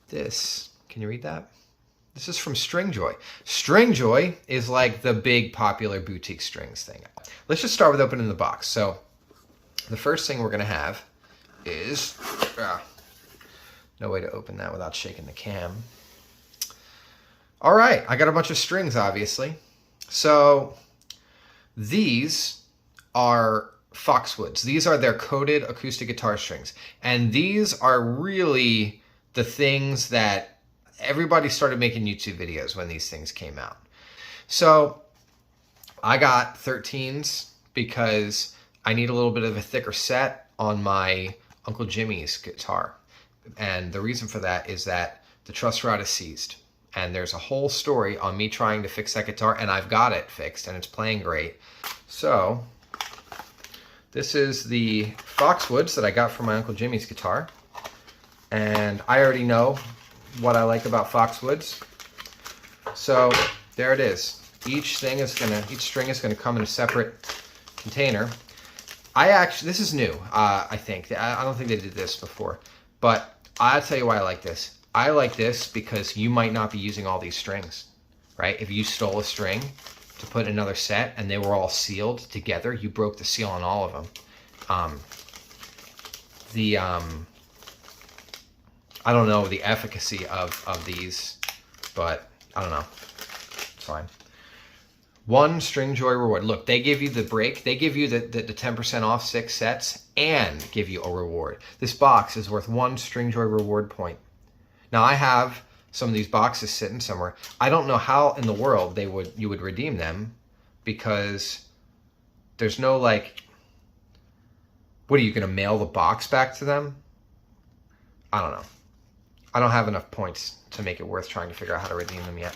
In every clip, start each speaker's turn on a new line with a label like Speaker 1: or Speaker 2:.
Speaker 1: This, can you read that? This is from Stringjoy. Stringjoy is like the big popular boutique strings thing. Let's just start with opening the box. So the first thing we're gonna have is, no way to open that without shaking the cam. All right, I got a bunch of strings, obviously. So these are Foxwoods. These are their coated acoustic guitar strings. And these are really the things that everybody started making YouTube videos when these things came out. So I got 13s because I need a little bit of a thicker set on my Uncle Jimmy's guitar. And the reason for that is that the truss rod is seized. And there's a whole story on me trying to fix that guitar, and I've got it fixed, and it's playing great. So this is the Foxwoods that I got from my Uncle Jimmy's guitar. And I already know what I like about Foxwoods. So there it is. Each string is gonna come in a separate container. This is new, I think. I don't think they did this before, but I'll tell you why I like this. I like this because you might not be using all these strings, right? If you stole a string to put in another set and they were all sealed together, you broke the seal on all of them. I don't know the efficacy of these, but I don't know. It's fine. One Stringjoy reward. Look, they give you the break. They give you the 10% off 6 sets and give you a reward. This box is worth 1 Stringjoy reward point. Now I have some of these boxes sitting somewhere. I don't know how in the world you would redeem them because there's no like, what are you gonna mail the box back to them? I don't know. I don't have enough points to make it worth trying to figure out how to redeem them yet.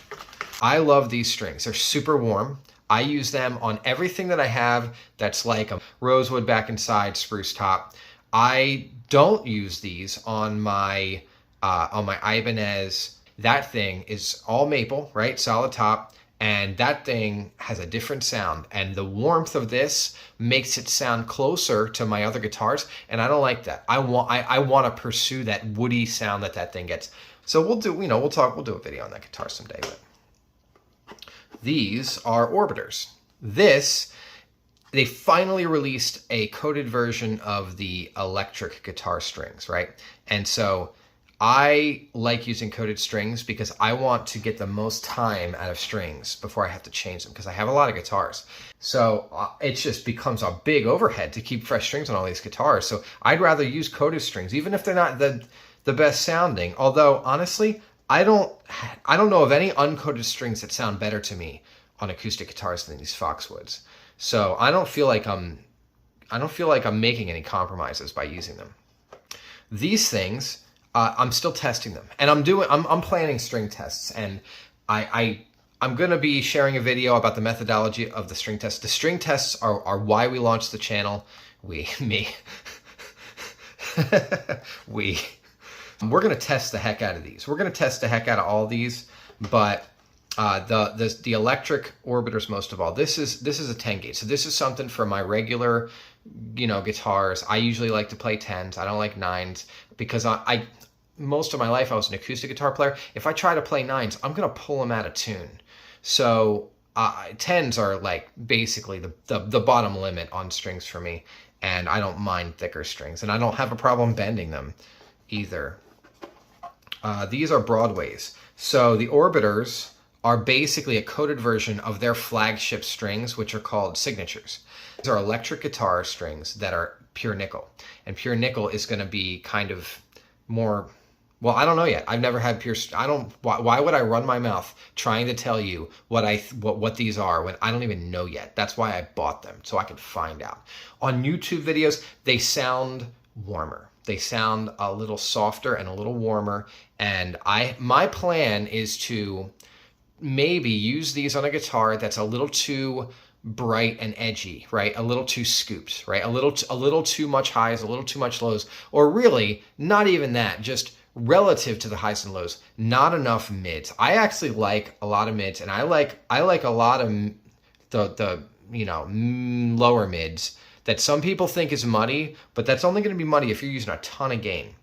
Speaker 1: I love these strings. They're super warm. I use them on everything that I have that's like a rosewood back and side, spruce top. I don't use these on my Ibanez. That thing is all maple, right? Solid top. And that thing has a different sound. And the warmth of this makes it sound closer to my other guitars. And I don't like that. I want to pursue that woody sound that thing gets. So we'll do a video on that guitar someday. But these are Orbiters. They finally released a coated version of the electric guitar strings, right? And so I like using coated strings because I want to get the most time out of strings before I have to change them because I have a lot of guitars. So it just becomes a big overhead to keep fresh strings on all these guitars. So I'd rather use coated strings, even if they're not the best sounding. Although honestly, I don't know of any uncoated strings that sound better to me on acoustic guitars than these Foxwoods. So I don't feel like I'm making any compromises by using them. These things, I'm still testing them, and I'm planning string tests, and I'm gonna be sharing a video about the methodology of the string tests. The string tests are why we launched the channel. We're gonna test the heck out of these. We're gonna test the heck out of all these, but the electric Orbiters most of all. This is a 10 gauge, so this is something for my regular, guitars. I usually like to play 10s. I don't like 9s because most of my life I was an acoustic guitar player. If I try to play 9s, I'm gonna pull them out of tune. So 10s are like basically the bottom limit on strings for me, and I don't mind thicker strings, and I don't have a problem bending them either. These are Broadways. So the Orbiters are basically a coated version of their flagship strings, which are called signatures. These are electric guitar strings that are pure nickel, and pure nickel is going to be kind of more, well, I don't know yet. I've never had pure. Why would I run my mouth trying to tell you what these are when I don't even know yet? That's why I bought them, so I could find out. On YouTube videos, they sound warmer. They sound a little softer and a little warmer, and my plan is to maybe use these on a guitar that's a little too bright and edgy, right? A little too scooped, right? A little too much highs, a little too much lows, or really not even that, just relative to the highs and lows, not enough mids. I actually like a lot of mids, and I like a lot of the lower mids that some people think is muddy, but that's only going to be muddy if you're using a ton of gain.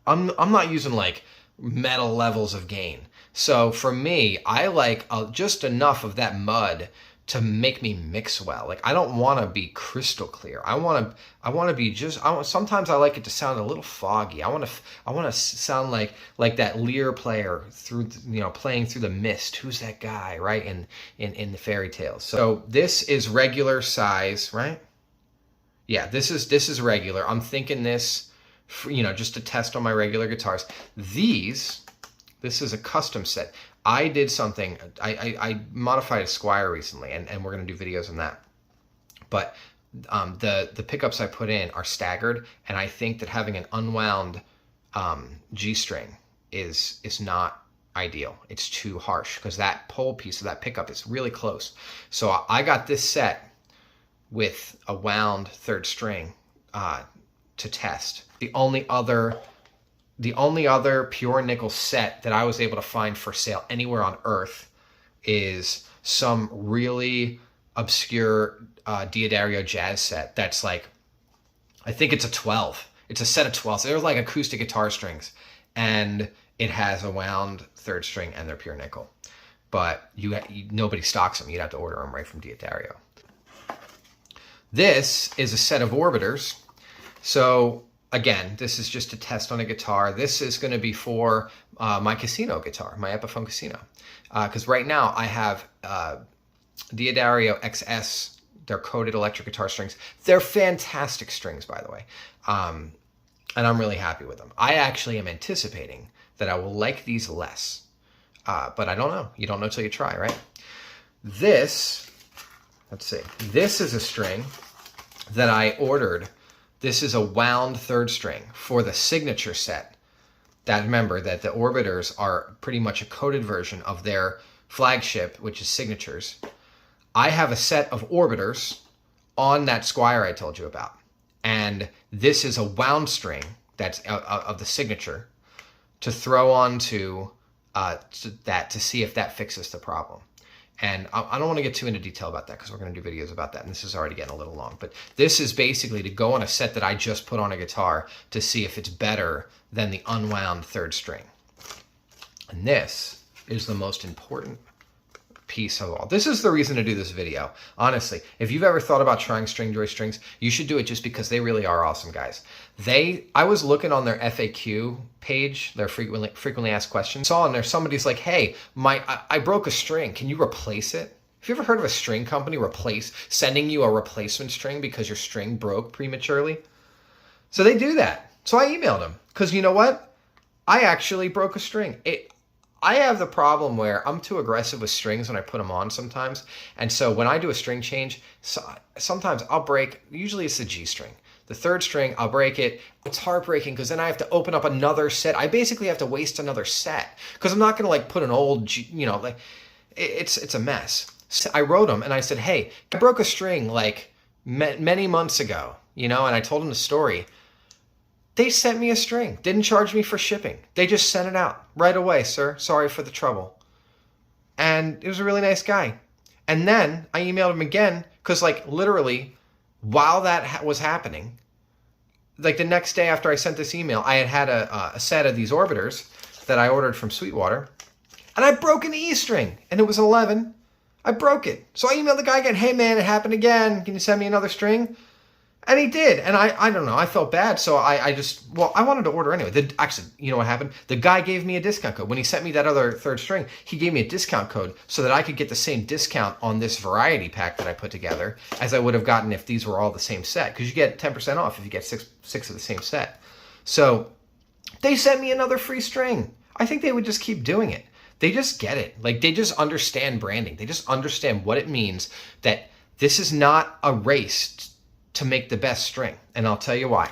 Speaker 1: I'm not using like metal levels of gain. So for me, I like just enough of that mud to make me mix well. Like, I don't want to be crystal clear. I want to be just, sometimes I like it to sound a little foggy. I want to sound like that lyre player through, playing through the mist. Who's that guy, right? In the fairy tales. So this is regular size, right? Yeah, this is regular. I'm thinking this, just to test on my regular guitars. This is a custom set. I did something, I modified a Squire recently, and we're going to do videos on that. But the pickups I put in are staggered, and I think that having an unwound G string is not ideal. It's too harsh, because that pole piece of that pickup is really close. So I got this set with a wound third string to test. The only other pure nickel set that I was able to find for sale anywhere on earth is some really obscure Diodario jazz set that's like, I think it's a 12. It's a set of 12. So they're like acoustic guitar strings, and it has a wound third string, and they're pure nickel. But nobody stocks them. You'd have to order them right from Diodario. This is a set of orbiters. So again, this is just a test on a guitar. This is going to be for my casino guitar, my Epiphone Casino. Because right now I have Diodario XS. They're coated electric guitar strings. They're fantastic strings, by the way. And I'm really happy with them. I actually am anticipating that I will like these less. But I don't know. You don't know till you try, right? This, let's see. This is a string that I ordered. This is a wound third string for the signature set. That, remember that the orbiters are pretty much a coated version of their flagship, which is signatures. I have a set of orbiters on that Squire I told you about. And this is a wound string that's of the signature to throw onto that to see if that fixes the problem. And I don't want to get too into detail about that, because we're going to do videos about that, and this is already getting a little long. But this is basically to go on a set that I just put on a guitar to see if it's better than the unwound third string. And this is the most important piece of all. This is the reason to do this video. Honestly, if you've ever thought about trying Stringjoy strings, you should do it just because they really are awesome, guys. I was looking on their FAQ page, their frequently asked questions, saw on there somebody's like, hey, I broke a string. Can you replace it? Have you ever heard of a string company sending you a replacement string because your string broke prematurely? So they do that. So I emailed them, because you know what? I actually broke a string. I have the problem where I'm too aggressive with strings when I put them on sometimes. And so when I do a string change, sometimes I'll break, usually it's the G string. The third string, I'll break it. It's heartbreaking, because then I have to open up another set. I basically have to waste another set, because I'm not going to like put an old G, it's a mess. So I wrote them and I said, hey, I broke a string like many months ago, and I told them the story. They sent me a string, didn't charge me for shipping. They just sent it out right away, sir. Sorry for the trouble. And it was a really nice guy. And then I emailed him again, because like literally while that was happening, like the next day after I sent this email, I had a set of these orbiters that I ordered from Sweetwater, and I broke an E string, and it was 11. I broke it. So I emailed the guy again, hey man, it happened again. Can you send me another string? And he did, and I don't know, I felt bad, so I wanted to order anyway. Actually, you know what happened? The guy gave me a discount code. When he sent me that other third string, he gave me a discount code so that I could get the same discount on this variety pack that I put together as I would have gotten if these were all the same set, because you get 10% off if you get six of the same set. So they sent me another free string. I think they would just keep doing it. They just get it. Like, they just understand branding. They just understand what it means that this is not a race to make the best string. And I'll tell you why.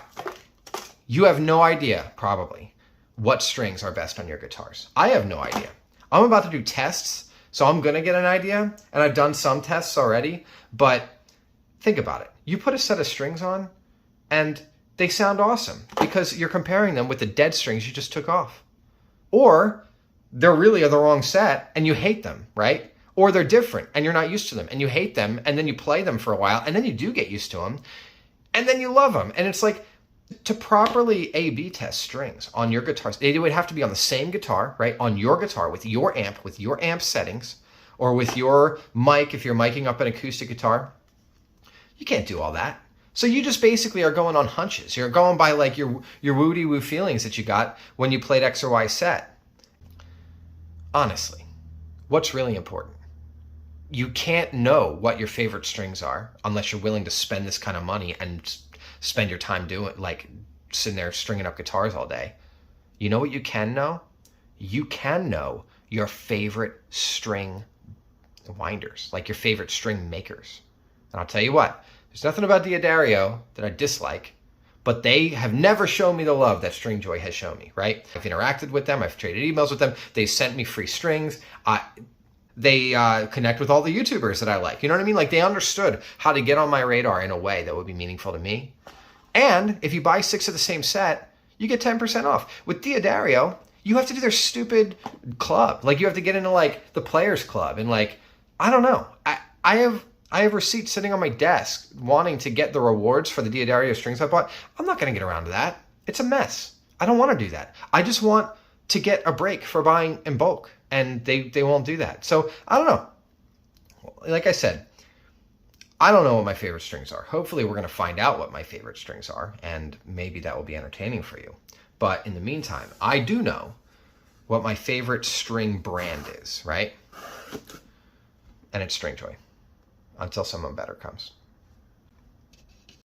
Speaker 1: You have no idea, probably, what strings are best on your guitars. I have no idea. I'm about to do tests, so I'm going to get an idea, and I've done some tests already, but think about it. You put a set of strings on, and they sound awesome, because you're comparing them with the dead strings you just took off. Or they're really the wrong set, and you hate them, right? Or they're different and you're not used to them and you hate them, and then you play them for a while and then you do get used to them and then you love them. And it's like, To properly A/B test strings on your guitars, it would have to be on the same guitar, right? On your guitar with your amp settings, or with your mic if you're miking up an acoustic guitar. You can't do all that. So you just basically are going on hunches. You're going by like your woody-woo feelings that you got when you played X or Y set. Honestly, what's really important? You can't know what your favorite strings are unless you're willing to spend this kind of money and spend your time doing, like, sitting there stringing up guitars all day. You know what you can know? You can know your favorite string winders, like your favorite string makers. And I'll tell you what, there's nothing about Diodario that I dislike, but they have never shown me the love that Stringjoy has shown me, right? I've interacted with them, I've traded emails with them, they sent me free strings, they connect with all the YouTubers that I like. You know what I mean? Like, they understood how to get on my radar in a way that would be meaningful to me. And if you buy 6 of the same set, you get 10% off. With Diodario, you have to do their stupid club. Like, you have to get into, like, the Players Club. And, like, I don't know. I have receipts sitting on my desk wanting to get the rewards for the Diodario strings I bought. I'm not going to get around to that. It's a mess. I don't want to do that. I just want to get a break for buying in bulk. And they won't do that. So, I don't know. Like I said, I don't know what my favorite strings are. Hopefully we're going to find out what my favorite strings are, and maybe that will be entertaining for you. But in the meantime, I do know what my favorite string brand is, right? And it's Stringjoy, until someone better comes.